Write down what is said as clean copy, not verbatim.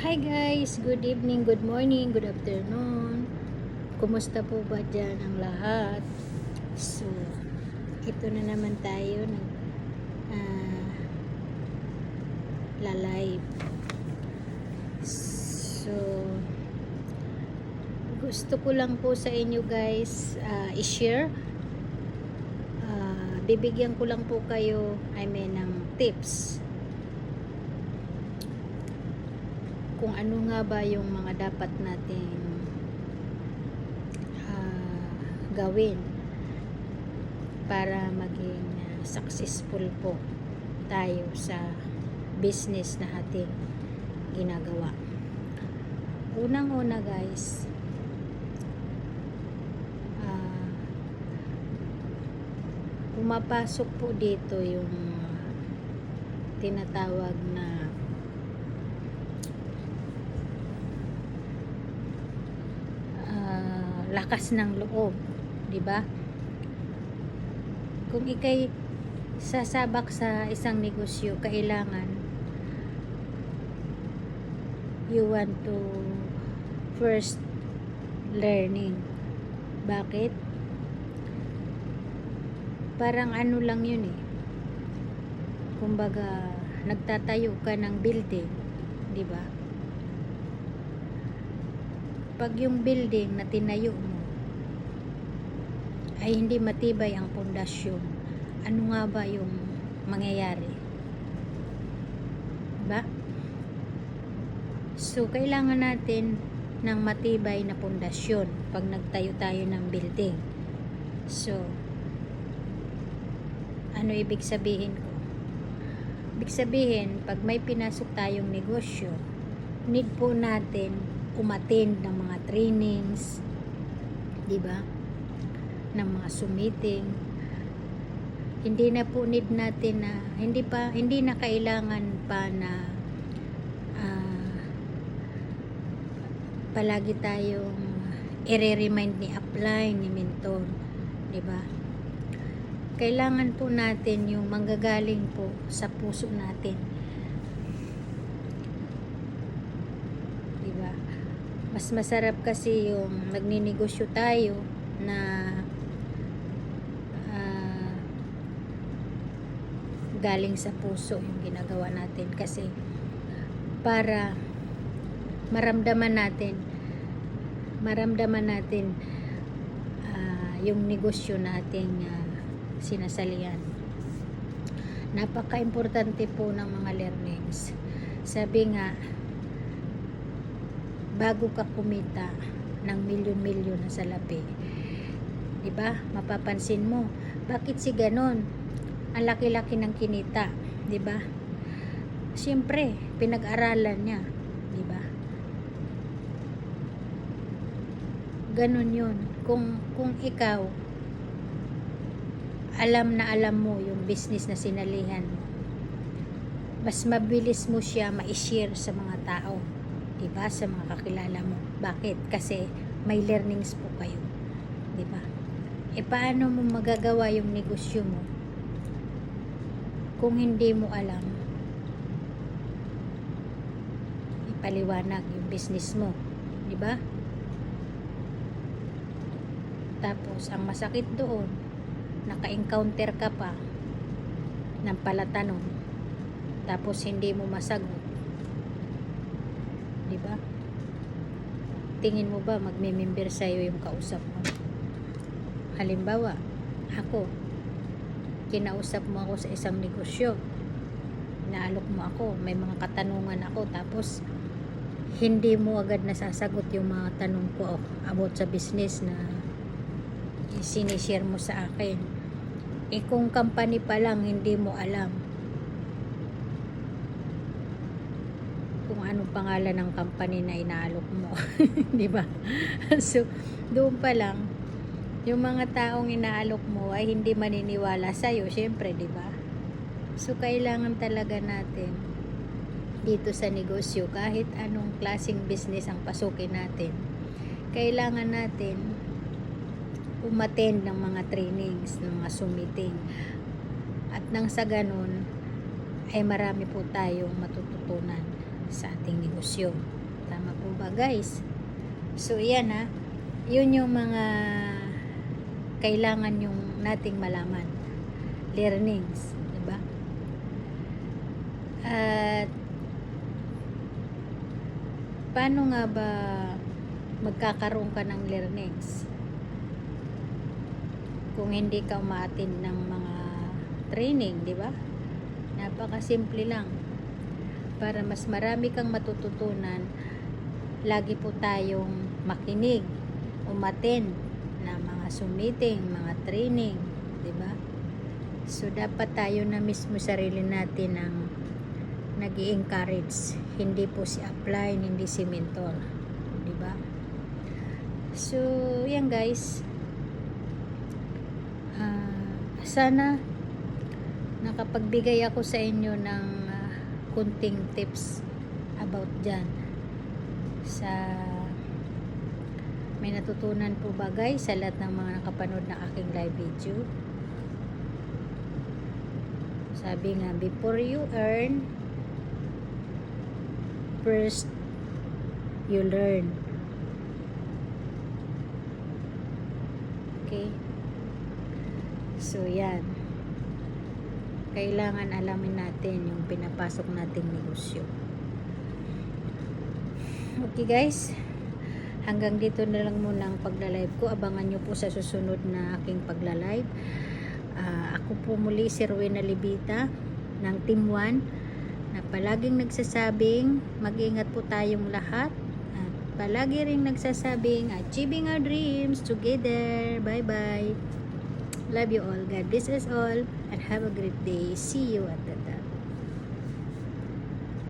Hi guys, good evening, good morning, good afternoon. Kumusta po ba dyan ang lahat? So, ito na naman tayo ng la-live. So, gusto ko lang po sa inyo guys i-share. Bibigyan ko lang po kayo, ng tips kung ano nga ba yung mga dapat nating gawin para maging successful po tayo sa business na ating ginagawa. Unang-una guys, pumapasok po dito yung tinatawag na lakas ng loob, 'di ba? Kung ikay sasabak sa isang negosyo, kailangan you want to first learning. Bakit? Parang ano lang yun kumbaga nagtatayo ka ng building, 'di ba? Pag yung building na tinayo mo ay hindi matibay ang pundasyon, ano nga ba yung mangyayari? Diba? So, kailangan natin ng matibay na pundasyon pag nagtayo tayo ng building. So, ano ibig sabihin ko? Ibig sabihin, pag may pinasok tayong negosyo, need po natin umattend ng mga trainings, di ba? Ng mga submitting. Hindi na po need natin na hindi na kailangan pa na palagi tayong i-remind ni upline, ni mentor, di ba? Kailangan po natin yung manggagaling po sa puso natin. Diba? Mas masarap kasi yung nagninegosyo tayo na galing sa puso yung ginagawa natin, kasi para maramdaman natin yung negosyo nating sinasalihan. Napaka-importante po ng mga learnings. Sabi nga, bago ka kumita ng milyon-milyon na salapi, diba? Mapapansin mo, bakit si ganon? Ang laki-laki ng kinita, diba? Siyempre, pinag-aralan niya, diba? Ganon yun. Kung ikaw, alam mo yung business na sinalihan mo, mas mabilis mo siya ma-share sa mga tao, diba? Sa mga kakilala mo. Bakit? Kasi may learnings po kayo, diba? Paano mo magagawa yung negosyo mo kung hindi mo alam ipaliwanag yung business mo, diba? Tapos ang masakit doon, naka-encounter ka pa ng palatanong, tapos hindi mo masagot, diba? Tingin mo ba magme-member sa'yo yung kausap mo? Halimbawa, ako, kinausap mo ako sa isang negosyo, inaalok mo ako, may mga katanungan ako, tapos hindi mo agad nasasagot yung mga tanong ko about sa business na sinishare mo sa akin. Kung company pa lang hindi mo alam kung anong pangalan ng company na inaalok mo, di ba? So, doon pa lang yung mga taong inaalok mo ay hindi maniniwala sa'yo, syempre, di ba? So, kailangan talaga natin dito sa negosyo, kahit anong klaseng business ang pasukin natin, kailangan natin umattend ng mga trainings, ng mga submitting. At nang sa ganun, ay marami po tayong matututunan sa ating negosyo. negosyo. Tama po ba guys? So yan ha, yun yung mga kailangan yung nating malaman. Learnings, diba? At paano nga ba magkakaroon ka ng learnings kung hindi ka umaattend ng mga training, di ba? Napakasimple lang. Para mas marami kang matututunan, lagi po tayong makinig, umattend na mga meeting, mga training, di ba? So dapat tayo na mismo sarili natin ang nag-i-encourage, hindi po si upline, hindi si mentor, di ba? So yan guys, sana nakapagbigay ako sa inyo ng kunting tips about dyan. May natutunan po ba guys sa lahat ng mga nakapanood na aking live video? Sabi nga, before you earn, first you learn. Okay? So yan, kailangan alamin natin yung pinapasok nating negosyo. Okay guys, hanggang dito na lang muna ang pagla-live ko. Abangan nyo po sa susunod na aking pagla-live. Ako po muli si Rowena Libita ng Team 1 na palaging nagsasabing mag-ingat po tayong lahat at palagi ring nagsasabing achieving our dreams together. Bye bye. Love you all. God bless us all and have a great day. See you at the